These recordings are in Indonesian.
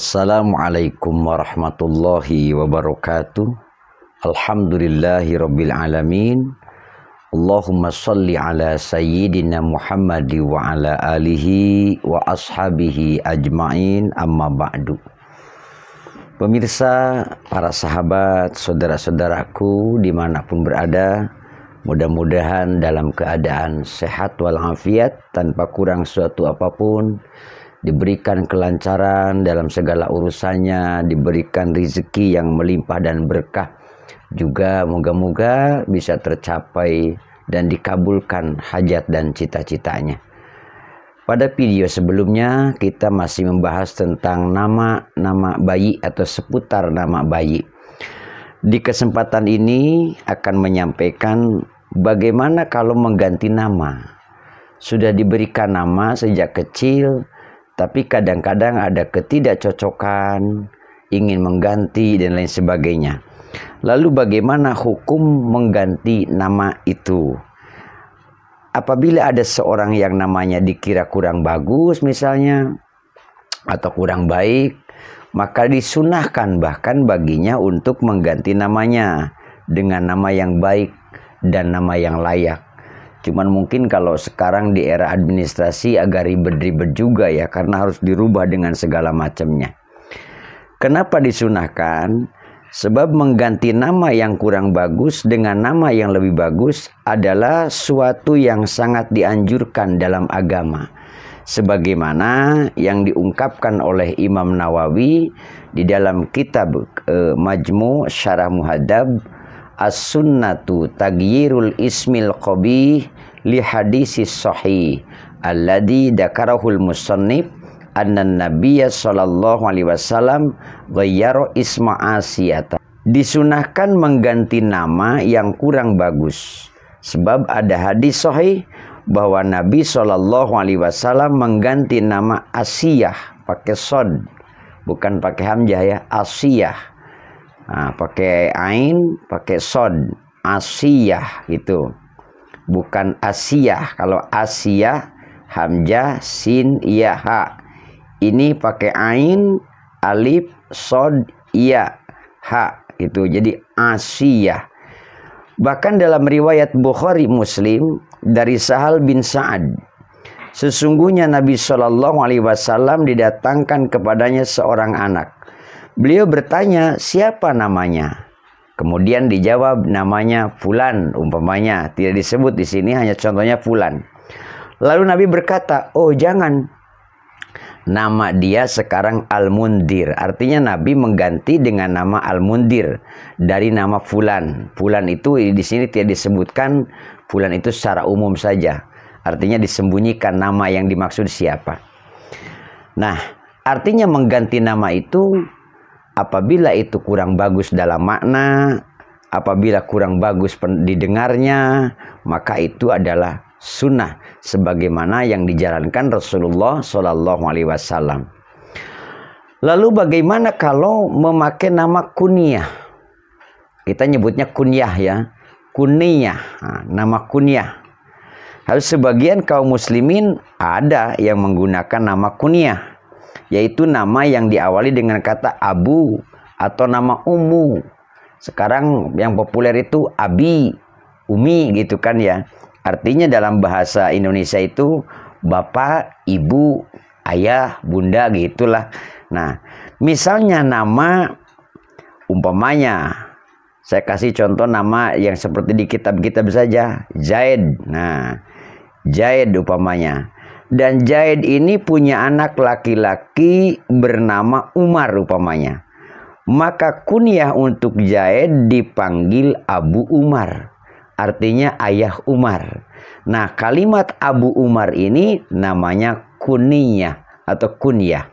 Assalamualaikum warahmatullahi wabarakatuh. Alhamdulillahi rabbil alamin. Allahumma salli ala sayyidina Muhammad wa ala alihi wa ashabihi ajma'in, amma ba'du. Pemirsa, para sahabat, saudara-saudaraku dimanapun berada, mudah-mudahan dalam keadaan sehat walafiat, tanpa kurang suatu apapun, diberikan kelancaran dalam segala urusannya, diberikan rezeki yang melimpah dan berkah. Juga moga-moga bisa tercapai dan dikabulkan hajat dan cita-citanya. Pada video sebelumnya kita masih membahas tentang nama bayi atau seputar nama bayi. Di kesempatan ini akan menyampaikan bagaimana kalau mengganti nama. Sudah diberikan nama sejak kecil, tapi kadang-kadang ada ketidakcocokan, ingin mengganti dan lain sebagainya. Lalu bagaimana hukum mengganti nama itu? Apabila ada seorang yang namanya dikira kurang bagus misalnya, atau kurang baik, maka disunahkan bahkan baginya untuk mengganti namanya dengan nama yang baik dan nama yang layak. Cuman mungkin kalau sekarang di era administrasi agak ribet-ribet juga ya, karena harus dirubah dengan segala macamnya. Kenapa disunahkan? Sebab mengganti nama yang kurang bagus dengan nama yang lebih bagus adalah suatu yang sangat dianjurkan dalam agama. Sebagaimana yang diungkapkan oleh Imam Nawawi di dalam kitab Majmu' Syarah Muhadzab, As-sunnatu tagyirul ismil qabih li hadisis sahih alladhi dakarahul musannif anna nabiyya sallallahu alaihi wasallam ghayyara isma Asiyata. Disunahkan mengganti nama yang kurang bagus sebab ada hadis sahih bahwa Nabi sallallahu alaihi wasallam mengganti nama Asiyah pakai shad, bukan pakai hamzah ya, Asiyah. Nah, pakai ain, pakai shad, Asiyah gitu. Bukan Asiyah. Kalau Asiyah hamzah sin ya ha. Ini pakai ain, alif, shad, ya, ha gitu. Jadi Asiyah. Bahkan dalam riwayat Bukhari Muslim dari Sahal bin Sa'ad, sesungguhnya Nabi Shallallahu alaihi wasallam didatangkan kepadanya seorang anak. Beliau bertanya, siapa namanya? Kemudian dijawab, namanya Fulan umpamanya. Tidak disebut di sini, hanya contohnya Fulan. Lalu Nabi berkata, oh jangan. Nama dia sekarang Al-Mundir. Artinya Nabi mengganti dengan nama Al-Mundir dari nama Fulan. Fulan itu di sini tidak disebutkan, Fulan itu secara umum saja. Artinya disembunyikan nama yang dimaksud siapa. Nah, artinya mengganti nama itu apabila itu kurang bagus dalam makna, apabila kurang bagus didengarnya, maka itu adalah sunnah sebagaimana yang dijalankan Rasulullah Shallallahu alaihi wasallam. Lalu bagaimana kalau memakai nama kunyah? Kita nyebutnya kunyah ya, kunyah, nama kunyah. Harus sebagian kaum muslimin ada yang menggunakan nama kunyah, yaitu nama yang diawali dengan kata abu atau nama ummu. Sekarang yang populer itu abi, umi gitu kan ya. Artinya dalam bahasa Indonesia itu bapak, ibu, ayah, bunda gitulah. Nah, misalnya nama umpamanya, saya kasih contoh nama yang seperti di kitab-kitab saja, Zaid. Nah, Zaid umpamanya. Dan Zaid ini punya anak laki-laki bernama Umar umpamanya. Maka kunyah untuk Zaid dipanggil Abu Umar. Artinya ayah Umar. Nah, kalimat Abu Umar ini namanya kunyah atau kunyah.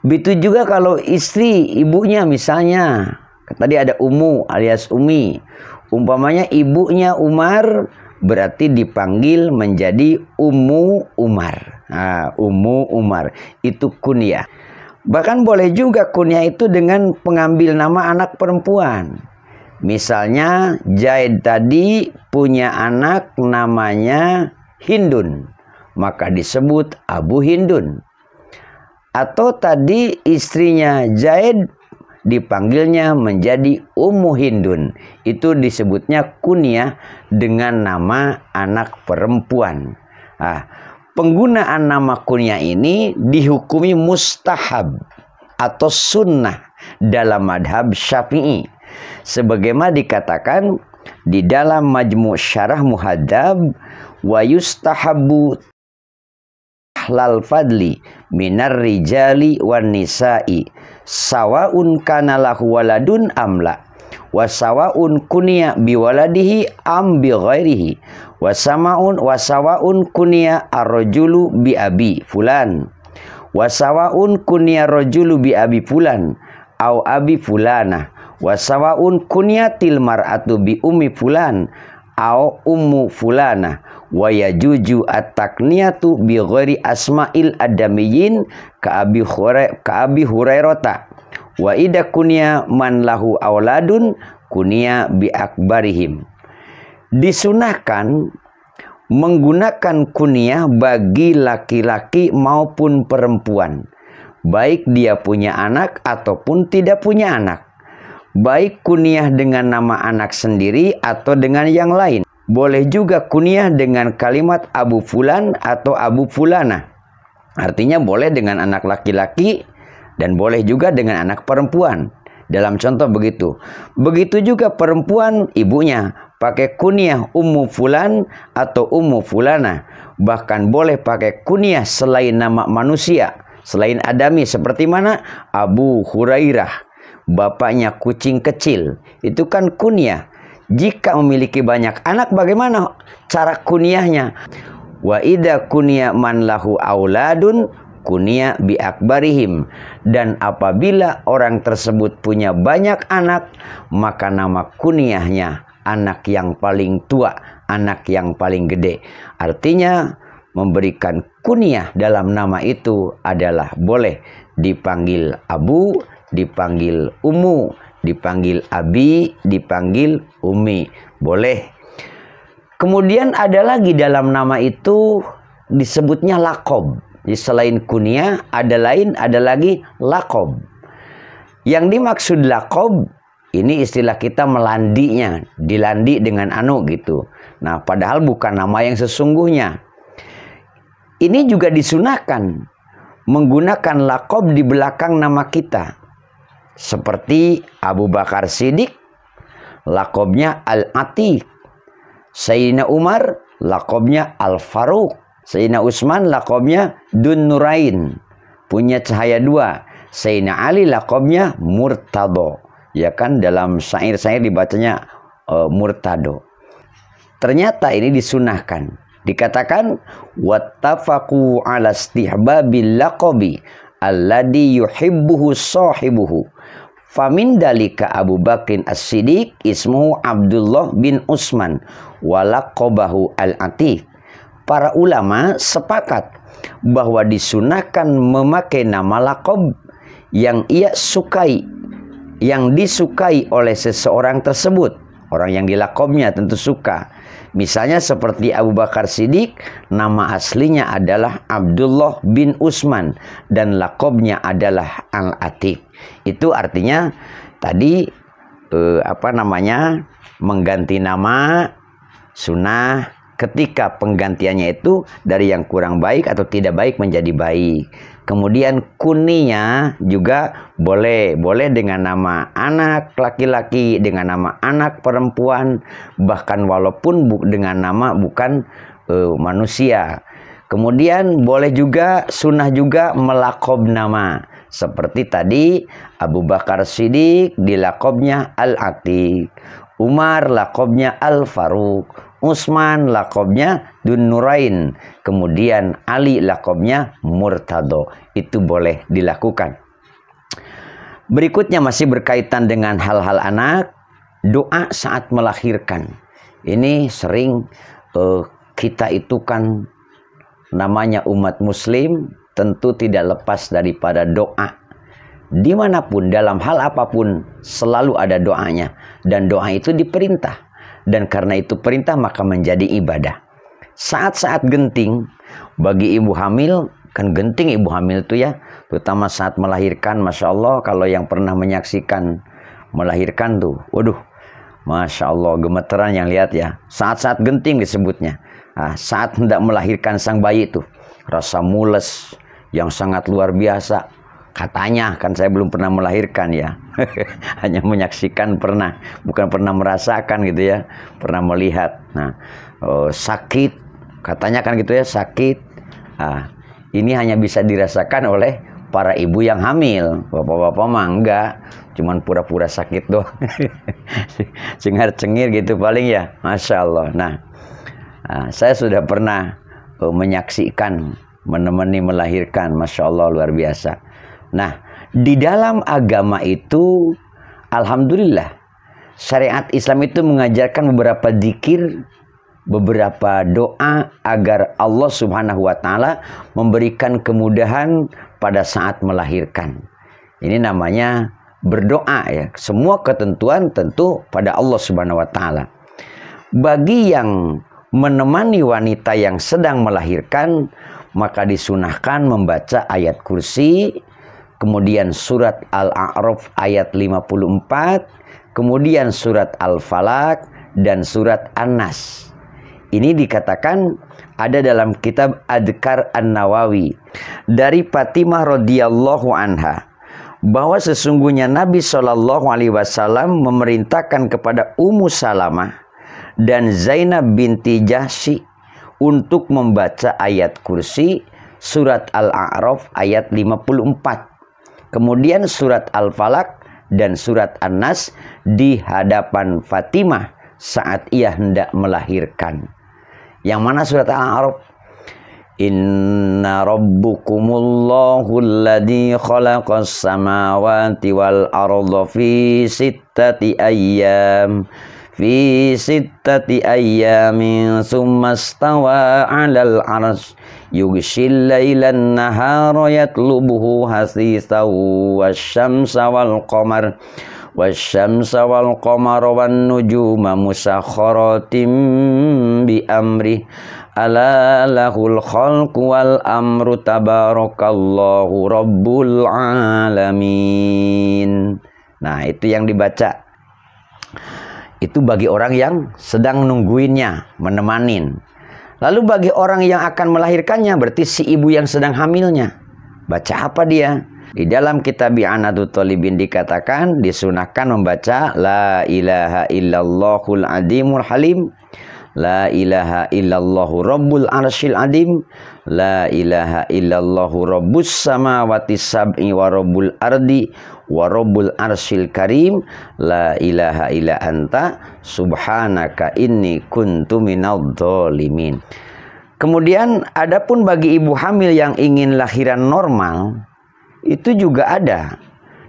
Begitu juga kalau istri ibunya misalnya. Tadi ada Ummu alias Umi. Umpamanya ibunya Umar, berarti dipanggil menjadi Ummu Umar. Nah, Ummu Umar itu kunyah. Bahkan boleh juga kunyah itu dengan pengambil nama anak perempuan. Misalnya Zaid tadi punya anak namanya Hindun, maka disebut Abu Hindun. Atau tadi istrinya Zaid dipanggilnya menjadi Ummu Hindun. Itu disebutnya kunyah dengan nama anak perempuan. Nah, penggunaan nama kunyah ini dihukumi mustahab atau sunnah dalam madhab Syafi'i. Sebagaimana dikatakan di dalam Majmu' Syarah Muhadzab, wa yustahabbu lal fadli minar rijali wan nisa'i sawaun kana lahu waladun amla wa sawaun kunya biwaladihi am bi ghairihi wa sawaun kunya ar-rajulu bi abi fulan wa sawaun kunya rajulu bi abi fulan au abi fulana wa sawaun kunyatil mar'atu bi ummi fulan au ummu fulana wa yajuju at-takniyatu bi ghairi asma'il adamiyyin ka abi hurairata wa ida kunya man lahu auladun kunya bi akbarihim. Disunahkan menggunakan kunyah bagi laki-laki maupun perempuan, baik dia punya anak ataupun tidak punya anak, baik kunyah dengan nama anak sendiri atau dengan yang lain. Boleh juga kunyah dengan kalimat Abu Fulan atau Abu Fulana. Artinya boleh dengan anak laki-laki dan boleh juga dengan anak perempuan. Dalam contoh begitu. Begitu juga perempuan, ibunya pakai kunyah Ummu Fulan atau Ummu Fulana. Bahkan boleh pakai kunyah selain nama manusia, selain adami, seperti mana? Abu Hurairah, bapaknya kucing kecil. Itu kan kunyah. Jika memiliki banyak anak, bagaimana cara kunyahnya? Wa idza kunya man lahu auladun kunya bi akbarihim. Dan apabila orang tersebut punya banyak anak, maka nama kunyahnya anak yang paling tua, anak yang paling gede. Artinya memberikan kunyah dalam nama itu adalah boleh dipanggil Abu, dipanggil Ummu, dipanggil Abi, dipanggil Umi, boleh. Kemudian ada lagi dalam nama itu disebutnya lakob. Jadi selain kunyah ada lagi lakob. Yang dimaksud lakob ini istilah kita melandinya, dilandi dengan anu gitu. Nah, padahal bukan nama yang sesungguhnya. Ini juga disunahkan menggunakan lakob di belakang nama kita. Seperti Abu Bakar Siddiq, lakobnya Al-Atiq. Sayyidina Umar, lakobnya Al-Faruq. Sayyidina Utsman, lakobnya Dun Nurain, punya cahaya dua. Sayyidina Ali, lakobnya Murtado. Ya kan, dalam syair-syair dibacanya Murtado. Ternyata ini disunahkan. Dikatakan wattafaqu ala istihbabil laqabi alladhi yuhibbuhu sahibuhu. Famin dalika Abu Bakrin As-Siddiq ismuhu Abdullah bin Utsman walaqabahu Al-Atiq. Para ulama sepakat bahwa disunahkan memakai nama laqab yang ia sukai, yang disukai oleh seseorang tersebut. Orang yang dilaqabnya tentu suka. Misalnya seperti Abu Bakar Siddiq, nama aslinya adalah Abdullah bin Utsman dan laqabnya adalah Al-Atiq. Itu artinya tadi mengganti nama sunnah ketika penggantiannya itu dari yang kurang baik atau tidak baik menjadi baik. Kemudian kunyah juga boleh dengan nama anak laki-laki, dengan nama anak perempuan, bahkan walaupun dengan nama bukan manusia. Kemudian boleh juga sunnah juga melakob nama. Seperti tadi Abu Bakar Siddiq dilakobnya Al-Atiq, Umar lakobnya Al-Faruq, Utsman lakobnya Dun Nurain, kemudian Ali lakobnya Murtado. Itu boleh dilakukan. Berikutnya masih berkaitan dengan hal-hal anak, doa saat melahirkan. Ini sering kita itu kan namanya umat muslim tentu tidak lepas daripada doa. Dimanapun dalam hal apapun selalu ada doanya, dan doa itu diperintah. Dan karena itu perintah maka menjadi ibadah. Saat-saat genting bagi ibu hamil, kan genting ibu hamil itu ya, terutama saat melahirkan. Masya Allah, kalau yang pernah menyaksikan melahirkan tuh, waduh, Masya Allah, gemeteran yang lihat ya. Saat-saat genting disebutnya. Nah, saat hendak melahirkan sang bayi itu, rasa mules yang sangat luar biasa. Katanya, kan saya belum pernah melahirkan ya. Hanya menyaksikan pernah, bukan pernah merasakan gitu ya. Pernah melihat. Nah, sakit, katanya kan gitu ya, sakit. Nah, ini hanya bisa dirasakan oleh para ibu yang hamil. Bapak-bapak mah enggak, cuman pura-pura sakit doang. Cengar-cengir gitu paling ya. Masya Allah. Nah, saya sudah pernah menyaksikan, menemani melahirkan. Masya Allah, luar biasa. Nah, di dalam agama itu, alhamdulillah, syariat Islam itu mengajarkan beberapa dzikir, beberapa doa agar Allah Subhanahu wa Ta'ala memberikan kemudahan pada saat melahirkan. Ini namanya berdoa ya. Semua ketentuan tentu pada Allah Subhanahu wa Ta'ala. Bagi yang menemani wanita yang sedang melahirkan, maka disunahkan membaca ayat kursi, kemudian surat Al-A'raf ayat 54, kemudian surat Al-Falaq dan surat An-Nas. Ini dikatakan ada dalam kitab Adhkar An-Nawawi dari Fatimah radhiyallahu anha, bahwa sesungguhnya Nabi SAW memerintahkan kepada Ummu Salamah dan Zainab binti Jahsy untuk membaca ayat kursi, surat Al-A'raf ayat 54, kemudian surat Al-Falaq dan surat An-Nas di hadapan Fatimah saat ia hendak melahirkan. Yang mana surat Al-A'raf? Inna rabbukumullahu alladhi khalaqas samawati wal arda fi sittati ayyamin summa stawa 'alal 'arsy yughshil lailan nahara yatlubuhu hasisan wasyamsa wal qamara wan nujuma musakhkharatin bi amri ala lahul khalqu wal amru tabarakallahu rabbul alamin. Nah, itu yang dibaca. Itu bagi orang yang sedang nungguinnya, menemanin. Lalu bagi orang yang akan melahirkannya, berarti si ibu yang sedang hamilnya, baca apa dia? Di dalam kitab I'anatul Talibin dikatakan, disunahkan membaca La ilaha illallahul adimul halim, La ilaha illallahu rabbul arsyil adim, La ilaha illallahu rabbus samawati sab'i wa rabbul ardi wa rabbul arsyil karim, La ilaha illa anta subhanaka inni kuntu minadh dhalimin. Kemudian adapun bagi ibu hamil yang ingin lahiran normal, itu juga ada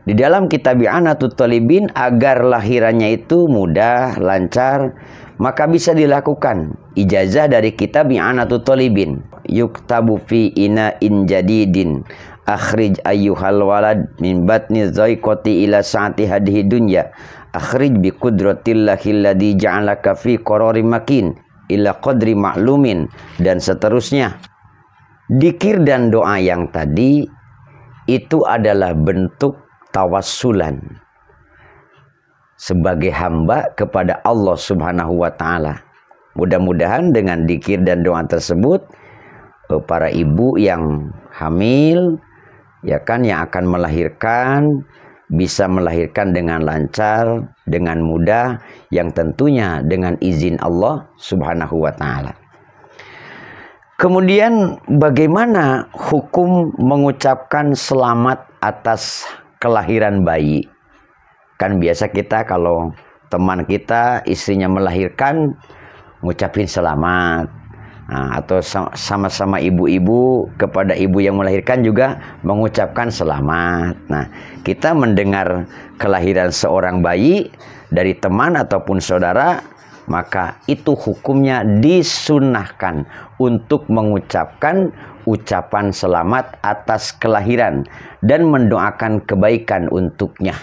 di dalam kitab I'anatul Talibin agar lahirannya itu mudah, lancar, maka bisa dilakukan ijazah dari kitab I'anatul Talibin. Yuktabu fi ina'in jadidin akhrij ayyuhal walad min batni zaiqati ila sa'ati hadhihi dunya akhrij bi qudratillahi alladhi ja'alaka fi qararin makin ila qadri ma'lumin, dan seterusnya. Dzikir dan doa yang tadi itu adalah bentuk tawassulan sebagai hamba kepada Allah Subhanahu wa Ta'ala. Mudah-mudahan dengan dzikir dan doa tersebut, para ibu yang hamil, ya kan, yang akan melahirkan, bisa melahirkan dengan lancar, dengan mudah, yang tentunya dengan izin Allah Subhanahu wa Ta'ala. Kemudian bagaimana hukum mengucapkan selamat atas kelahiran bayi? Kan biasa kita kalau teman kita istrinya melahirkan ngucapin selamat. Nah, atau sama-sama ibu-ibu kepada ibu yang melahirkan juga mengucapkan selamat. Nah, kita mendengar kelahiran seorang bayi dari teman ataupun saudara, maka itu hukumnya disunahkan untuk mengucapkan ucapan selamat atas kelahiran dan mendoakan kebaikan untuknya.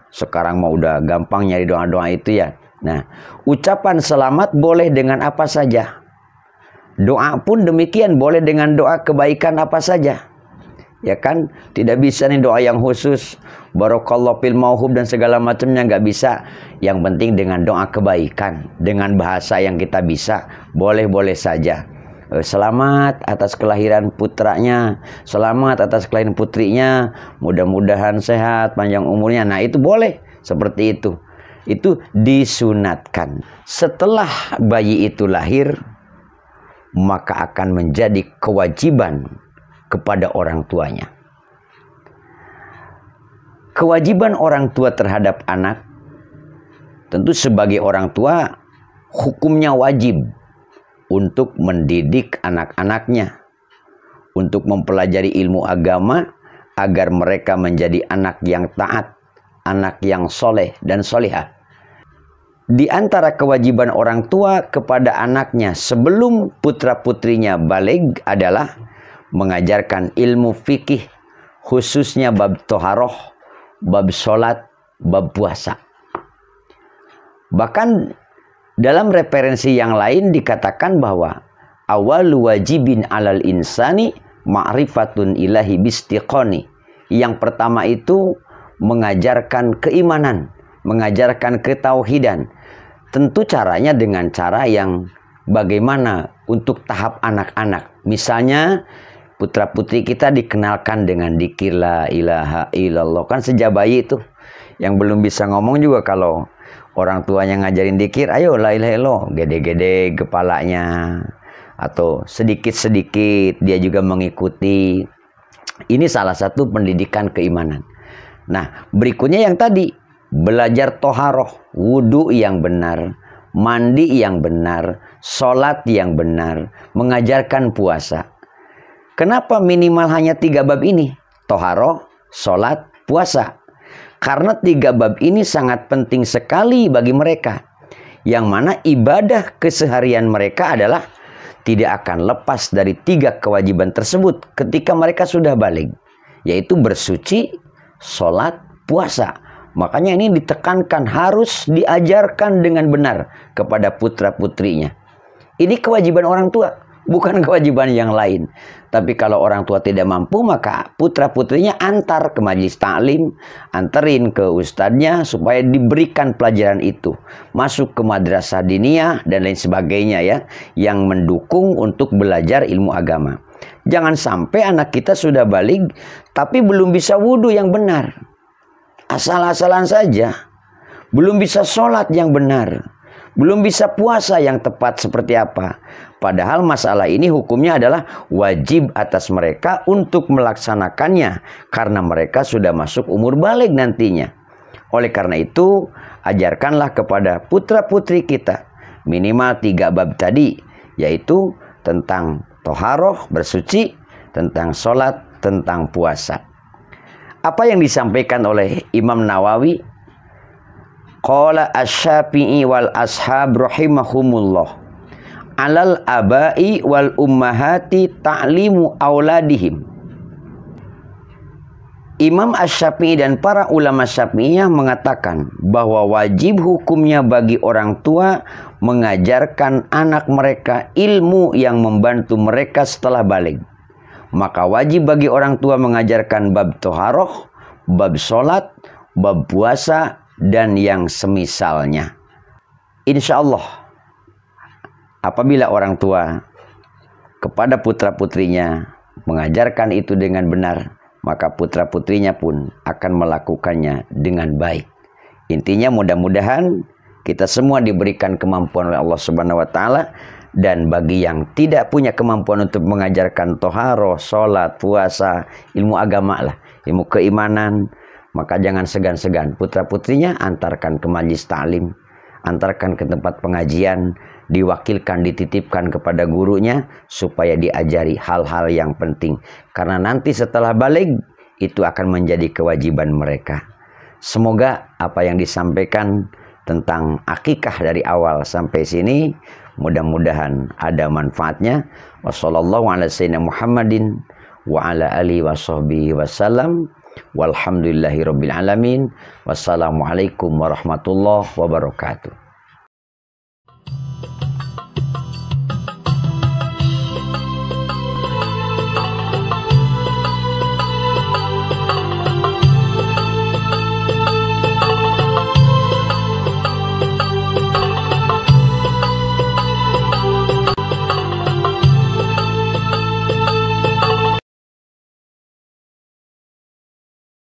Sekarang mah udah gampang nyari doa-doa itu ya. Nah, ucapan selamat boleh dengan apa saja. Doa pun demikian, boleh dengan doa kebaikan apa saja. Ya kan, tidak bisa nih doa yang khusus, barakallahu fil mauhub dan segala macamnya, nggak bisa. Yang penting dengan doa kebaikan, dengan bahasa yang kita bisa, boleh-boleh saja. Selamat atas kelahiran putranya, selamat atas kelahiran putrinya, mudah-mudahan sehat, panjang umurnya. Nah itu boleh, seperti itu. Itu disunatkan. Setelah bayi itu lahir, maka akan menjadi kewajiban kepada orang tuanya. Kewajiban orang tua terhadap anak, tentu sebagai orang tua hukumnya wajib untuk mendidik anak-anaknya, untuk mempelajari ilmu agama agar mereka menjadi anak yang taat, anak yang soleh dan solihah. Di antara kewajiban orang tua kepada anaknya sebelum putra-putrinya baligh adalah mengajarkan ilmu fikih, khususnya bab toharoh, bab sholat, bab puasa. Bahkan dalam referensi yang lain dikatakan bahwa awalu wajibin alal insani ma'rifatun ilahi bistiqoni. Yang pertama itu mengajarkan keimanan, mengajarkan ketauhidan. Tentu caranya dengan cara yang bagaimana untuk tahap anak-anak. Misalnya putra-putri kita dikenalkan dengan dzikir la ilaha illallah. Kan sejak bayi itu yang belum bisa ngomong juga kalau orang tuanya ngajarin dzikir, ayo la ilaha illallah, gede-gede kepalanya, atau sedikit-sedikit dia juga mengikuti. Ini salah satu pendidikan keimanan. Nah, berikutnya yang tadi, belajar toharoh, wudhu yang benar, mandi yang benar, sholat yang benar, mengajarkan puasa. Kenapa minimal hanya 3 bab ini? Toharoh, sholat, puasa. Karena 3 bab ini sangat penting sekali bagi mereka. Yang mana ibadah keseharian mereka adalah tidak akan lepas dari 3 kewajiban tersebut ketika mereka sudah baligh. Yaitu bersuci, sholat, puasa. Makanya ini ditekankan harus diajarkan dengan benar kepada putra-putrinya. Ini kewajiban orang tua, bukan kewajiban yang lain. Tapi kalau orang tua tidak mampu, maka putra-putrinya antar ke majelis taklim, anterin ke ustadznya supaya diberikan pelajaran itu. Masuk ke madrasah diniyah dan lain sebagainya ya, yang mendukung untuk belajar ilmu agama. Jangan sampai anak kita sudah baligh tapi belum bisa wudhu yang benar. Asal-asalan saja. Belum bisa sholat yang benar. Belum bisa puasa yang tepat seperti apa. Padahal masalah ini hukumnya adalah wajib atas mereka untuk melaksanakannya. Karena mereka sudah masuk umur baligh nantinya. Oleh karena itu, ajarkanlah kepada putra-putri kita minimal 3 bab tadi. Yaitu tentang toharoh, bersuci, tentang sholat, tentang puasa. Apa yang disampaikan oleh Imam Nawawi? Qala asy-Syafi'i wal ashab rahimahumullah. Alal abai wal ummahati ta'limu auladihim. Imam Asy-Syafi'i dan para ulama Syafi'iyah mengatakan bahwa wajib hukumnya bagi orang tua mengajarkan anak mereka ilmu yang membantu mereka setelah baligh. Maka wajib bagi orang tua mengajarkan bab toharoh, bab sholat, bab puasa, dan yang semisalnya. Insya Allah, apabila orang tua kepada putra-putrinya mengajarkan itu dengan benar, maka putra-putrinya pun akan melakukannya dengan baik. Intinya mudah-mudahan kita semua diberikan kemampuan oleh Allah Subhanahu wa Ta'ala. Dan bagi yang tidak punya kemampuan untuk mengajarkan toharoh, sholat, puasa, ilmu agama lah, ilmu keimanan, maka jangan segan-segan. Putra-putrinya antarkan ke majelis ta'lim, antarkan ke tempat pengajian, diwakilkan, dititipkan kepada gurunya, supaya diajari hal-hal yang penting. Karena nanti setelah baligh, itu akan menjadi kewajiban mereka. Semoga apa yang disampaikan tentang akikah dari awal sampai sini, mudah-mudahan ada manfaatnya. Wassallallahu ala sayyidina Muhammadin wa ala alihi wa sahbihi wasallam. Walhamdulillahi rabbil alamin. Wassalamualaikum warahmatullahi wabarakatuh.